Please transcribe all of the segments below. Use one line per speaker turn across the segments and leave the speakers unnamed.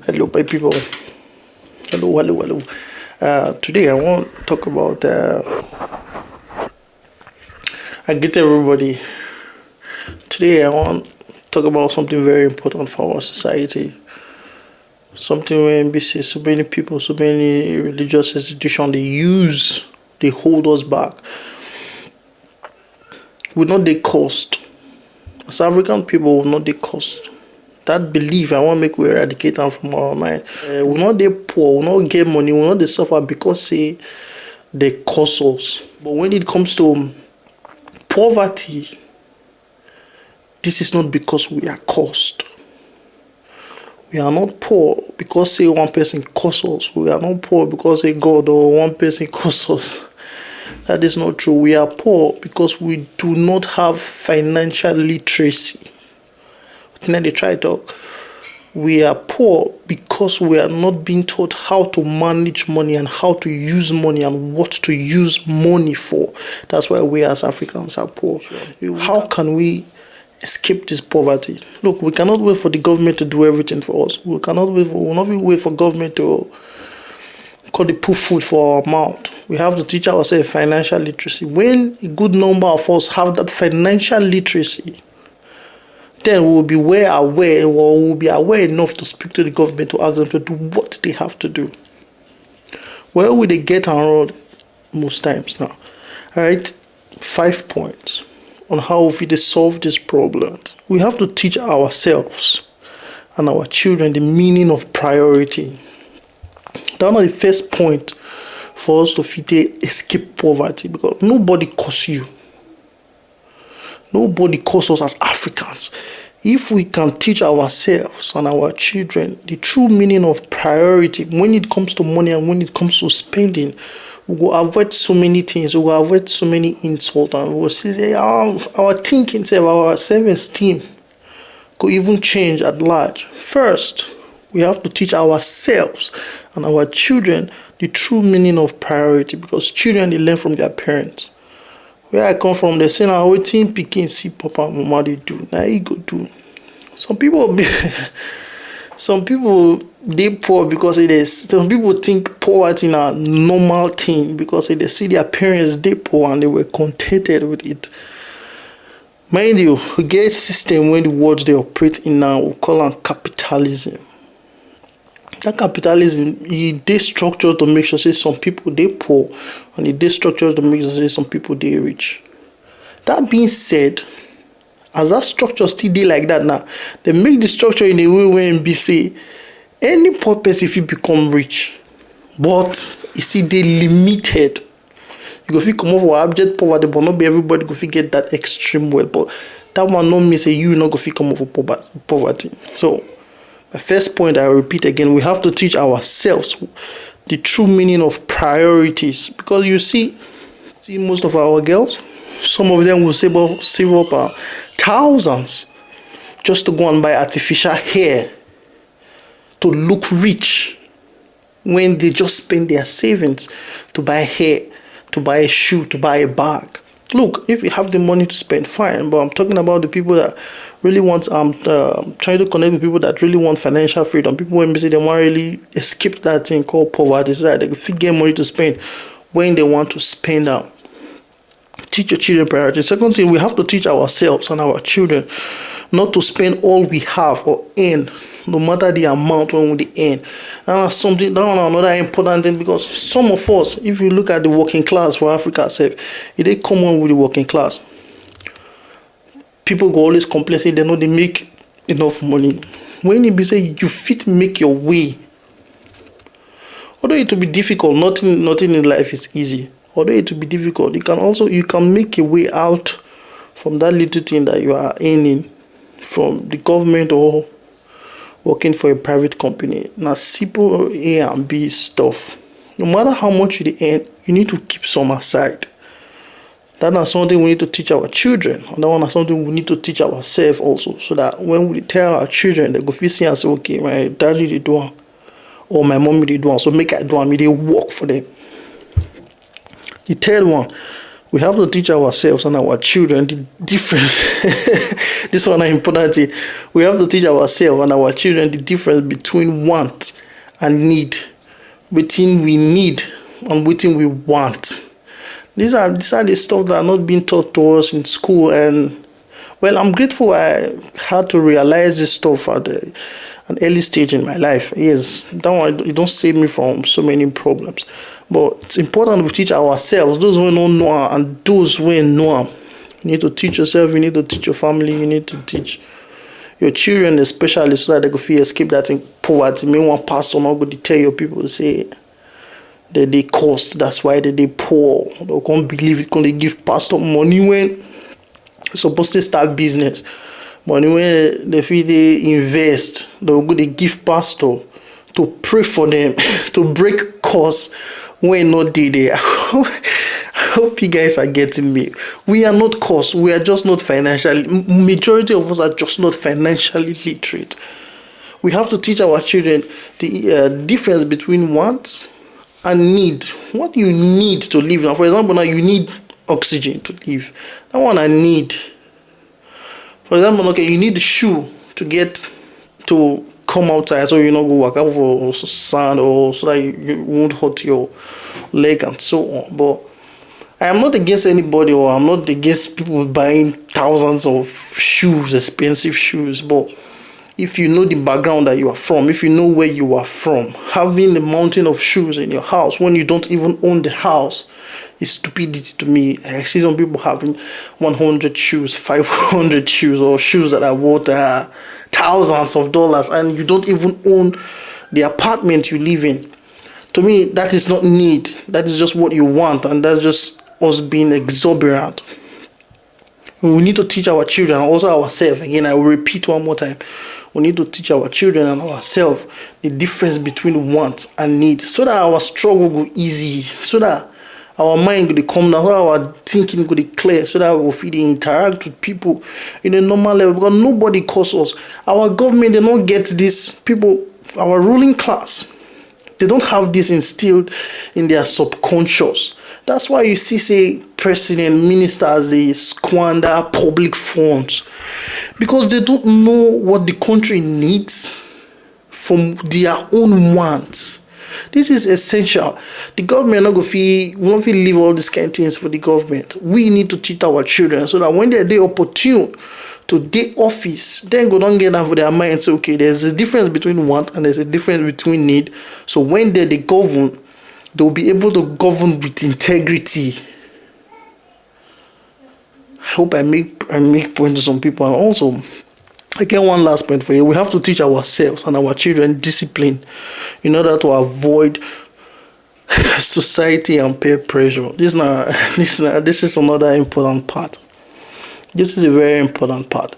Hello, my people. Hello. Today I want to talk about. I greet everybody. Today I want to talk about something very important for our society. Something where NBC, so many people, so many religious institutions, they hold us back. We know the cost. As African people, we know the cost. That belief, I want to make we eradicate them from our mind. We not they poor, we not get money, we not they suffer because say they cost us. But when it comes to poverty, this is not because we are cursed. We are not poor because say one person curse us. We are not poor because say God or one person curse us. That is not true. We are poor because we do not have financial literacy. Then they try to. We are poor because we are not being taught how to manage money and how to use money and what to use money for. That's why we as Africans are poor. How can we escape this poverty? Look, we cannot wait for the government to do everything for us. We will not wait for government to put food for our mouth. We have to teach ourselves financial literacy. When a good number of us have that financial literacy, then we will be we'll be aware enough to speak to the government to ask them to do what they have to do. Where will they get around most times now? All right, 5 points on how we solve this problem. We have to teach ourselves and our children the meaning of priority. That's not the first point for us to escape poverty, because nobody curse you. Nobody calls us as Africans. If we can teach ourselves and our children the true meaning of priority when it comes to money and when it comes to spending, we will avoid so many things. We will avoid so many insults, and we will see our thinking, our self-esteem could even change at large. First, we have to teach ourselves and our children the true meaning of priority, because children, they learn from their parents. Where I come from, they say now wetin pikin see papa and mama they do, now he go do. Some people they poor because it is. Some people think poverty is a normal thing because they see their parents they poor and they were contented with it. Mind you, we get system when the world they operate in now, we call them capitalism. That capitalism, they structure to make sure say some people they poor, and they structure to make sure say some people they rich. That being said, as that structure still dey like that now, they make the structure in a way where be say any poor person if you become rich, but you see they limited. You go fit come over abject poverty, but not be everybody go fit get that extreme wealth. But that one not mean say you not go fit come over poverty. So my first point, I repeat again, we have to teach ourselves the true meaning of priorities. Because you see most of our girls, some of them will save up thousands just to go and buy artificial hair to look rich, when they just spend their savings to buy hair, to buy a shoe, to buy a bag. Look, if you have the money to spend, fine. But I'm talking about the people that really want, trying to connect with people that really want financial freedom. People when they want really escape that thing called poverty, so that they can get money to spend when they want to spend out. Teach your children priority. Second thing, we have to teach ourselves and our children not to spend all we have or earn, no matter the amount when we earn. That's another important thing, because some of us, if you look at the working class for Africa itself, it is common with the working class. People go always complain, say they know they make enough money. When you be say you fit make your way, although it will be difficult, nothing in life is easy. Although it will be difficult, you can make a way out from that little thing that you are earning from the government or working for a private company. Now simple A and B stuff. No matter how much you earn, you need to keep some aside. That is something we need to teach our children, and that one is something we need to teach ourselves also, so that when we tell our children, they go feel see and say, okay, my daddy they do it, or my mommy they do it, so make I do it, they work for them. The third one, We have to teach ourselves and our children the difference. This one is important. We have to teach ourselves and our children the difference between want and need, between we need and between we want. These are the stuff that are not being taught to us in school. And well, I'm grateful I had to realize this stuff at an early stage in my life. Yes, that one, it don't save me from so many problems. But it's important we teach ourselves, those who don't know and those who know. You need to teach yourself, you need to teach your family, you need to teach your children especially, so that they could feel escape that in poverty. Me one pastor not going to tell your people, say that they cost, that's why they poor. They can't believe it, they give pastor money when it's supposed to start business. Money when they feel they invest, they'll go to give pastor to pray for them, to break costs when not there. I hope you guys are getting me. We are not cursed. We are just not financially. Majority of us are just not financially literate. We have to teach our children the difference between want and need. What you need to live now. For example, now you need oxygen to live. That one I need. For example, okay, you need a shoe to come outside, so you not go walk out for sand, or so that you won't hurt your leg and so on. But I am not against anybody, or I'm not against people buying thousands of shoes, expensive shoes. But if you know the background that you are from, if you know where you are from, having a mountain of shoes in your house when you don't even own the house is stupidity to me. I see some people having 100 shoes, 500 shoes, or shoes that are worth thousands of dollars, and you don't even own the apartment you live in. To me, that is not need. That is just what you want, and that's just us being exuberant. We need to teach our children, also ourselves. Again, I will repeat one more time. We need to teach our children and ourselves the difference between want and need, so that our struggle go easy, so that our mind will come down, so that our thinking will be clear, so that we will interact with people in a normal level, because nobody calls us. Our government, they don't get this. People, our ruling class, they don't have this instilled in their subconscious. That's why you see, say, president, ministers, they squander public funds, because they don't know what the country needs from their own wants. This is essential. The government not we won't leave all these kind of things for the government. We need to teach our children, so that when they're opportune to the office, then go don't get out of their mind and say, okay, there's a difference between want and there's a difference between need. So when they govern, they'll be able to govern with integrity. I hope I make point to some people. And also, again, one last point for you. We have to teach ourselves and our children discipline in order to avoid society and peer pressure. This is another important part. This is a very important part.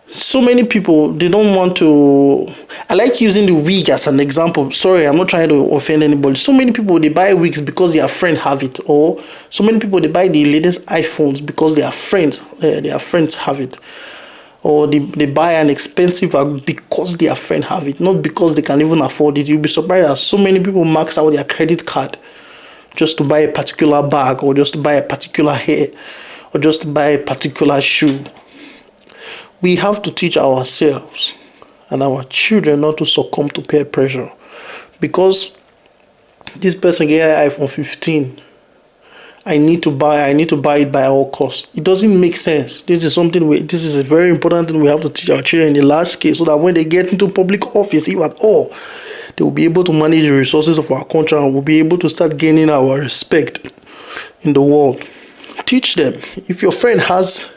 So many people, they don't want to. I like using the wig as an example. Sorry, I'm not trying to offend anybody. So many people, they buy wigs because their friend have it, or so many people, they buy the latest iPhones because their friends have it, or they buy an expensive bag because their friend have it, not because they can even afford it. You'll be surprised that so many people max out their credit card just to buy a particular bag, or just to buy a particular hair, or just to buy a particular shoe. We have to teach ourselves and our children not to succumb to peer pressure, because this person get an iPhone 15. I need to buy it by all costs. It doesn't make sense. This is a very important thing we have to teach our children in a large scale, so that when they get into public office, if at all, they will be able to manage the resources of our country, and will be able to start gaining our respect in the world. Teach them. If your friend has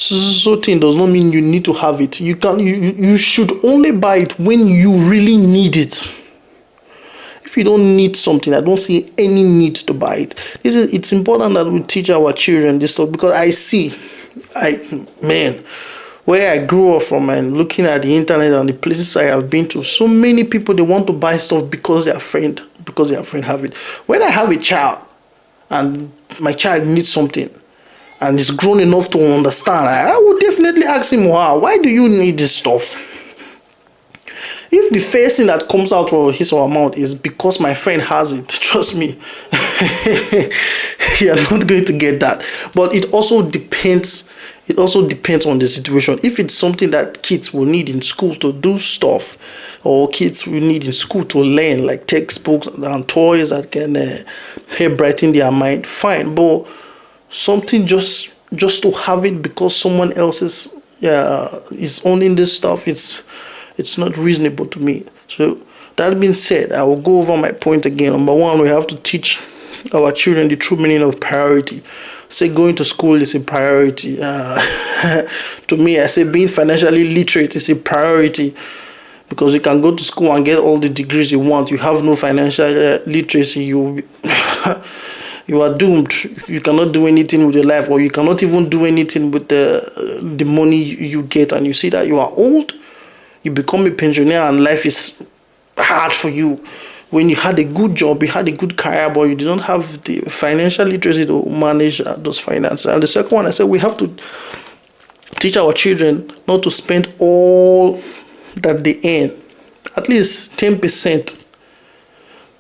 so thing, does not mean you need to have it. You should only buy it when you really need it. If you don't need something, I don't see any need to buy it. It's important that we teach our children this stuff, because where I grew up from, and looking at the internet and the places I have been to, so many people, they want to buy stuff because their friend have it. When I have a child and my child needs something and is grown enough to understand, I would definitely ask him, why do you need this stuff? If the first thing that comes out from his or her mouth is because my friend has it, trust me, you're not going to get that. But it also depends. It also depends on the situation. If it's something that kids will need in school to do stuff, or kids will need in school to learn, like textbooks and toys that can help brighten their mind, fine. But something just to have it because someone else is owning this stuff, it's not reasonable to me. So that being said, I will go over my point again. Number one, we have to teach our children the true meaning of priority. Say going to school is a priority. To me, I say being financially literate is a priority, because you can go to school and get all the degrees you want. You have no financial literacy, you are doomed. You cannot do anything with your life, or you cannot even do anything with the money you get. And you see that you are old, you become a pensioner, and life is hard for you. When you had a good job, you had a good career, but you didn't have the financial literacy to manage those finances. And the second one, I said we have to teach our children not to spend all that they earn, at least 10%.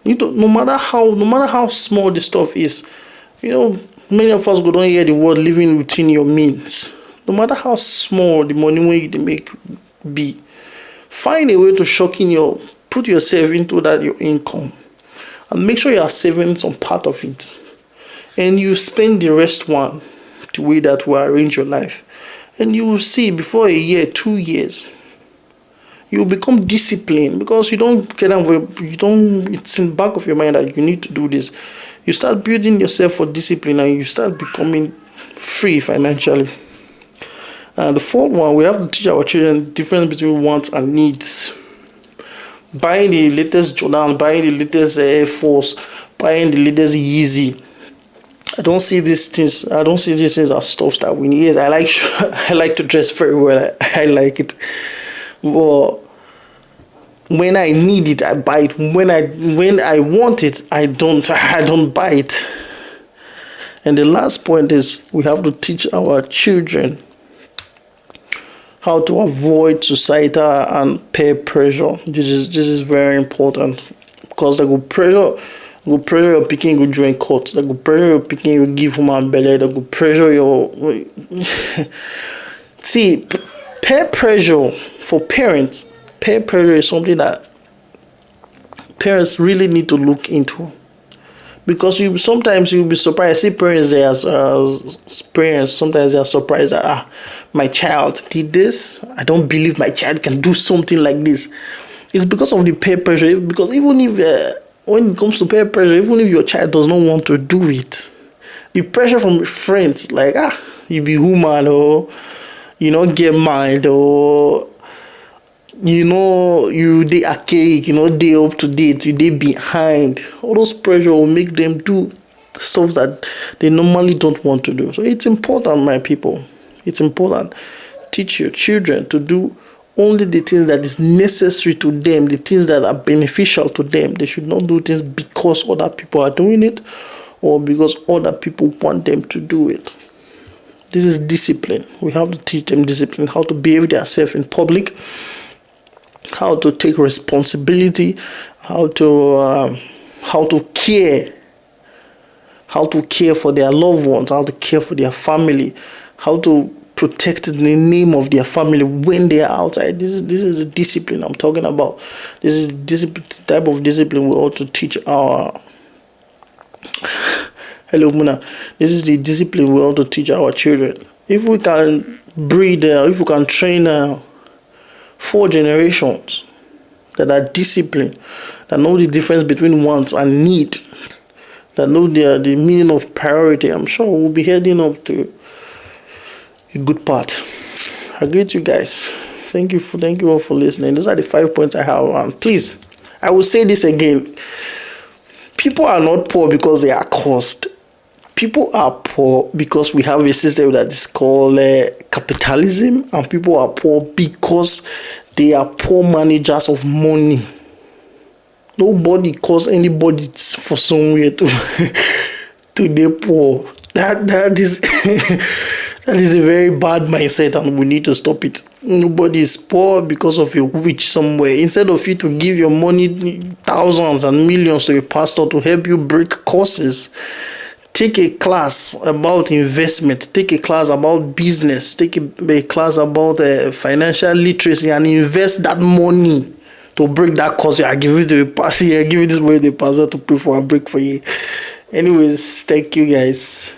No matter how small the stuff is, many of us don't hear the word living within your means. No matter how small the money when you make be, find a way to put yourself into that your income, and make sure you are saving some part of it, and you spend the rest one the way that will arrange your life, and you will see before a year, 2 years, you will become disciplined, because it's in the back of your mind that you need to do this. You start building yourself for discipline, and you start becoming free financially. And the fourth one, we have to teach our children the difference between wants and needs. Buying the latest Jordan, buying the latest Air Force, buying the latest Yeezy, I don't see these things as stuff that we need. I like to dress very well. I like it. But when I need it, I buy it. When I want it, I don't buy it. And the last point is we have to teach our children how to avoid societal and peer pressure. This is very important, because they go pressure your picking, go join court. They go pressure your picking, you give human belly. They go pressure your see, peer pressure for parents. Peer pressure is something that parents really need to look into, because sometimes you'll be surprised. See parents, sometimes they are surprised that my child did this. I don't believe my child can do something like this. It's because of the peer pressure. Because even if when it comes to peer pressure, even if your child does not want to do it, the pressure from friends, like you be woman, or get married, or you they archaic, they up to date, you they behind. All those pressure will make them do stuff that they normally don't want to do. So it's important, my people. It's important. Teach your children to do only the things that is necessary to them, the things that are beneficial to them. They should not do things because other people are doing it, or because other people want them to do it. This is discipline. We have to teach them discipline, how to behave themselves in public, how to take responsibility, how to care for their loved ones, how to care for their family, how to protect the name of their family when they are outside. This is the discipline I'm talking about. This is the type of discipline we ought to teach our hello Muna. This is the discipline we ought to teach our children. If we can if we can train 4 generations that are disciplined, that know the difference between wants and need, that know the meaning of priority, I'm sure we'll be heading up to a good path. I greet you guys. Thank you all for listening. Those are the 5 points I have. And please, I will say this again. People are not poor because they are cursed. People are poor because we have a system that is called capitalism, and people are poor because they are poor managers of money. Nobody calls anybody for somewhere to be poor. That is that is a very bad mindset, and we need to stop it. Nobody is poor because of a witch somewhere. Instead of you to give your money, thousands and millions, to a pastor to help you break curses, take a class about investment, take a class about business, take a class about financial literacy, and invest that money to break that curse. I give it to a pastor. I give it this money to the pastor to pray for and break for you. Anyways, thank you guys.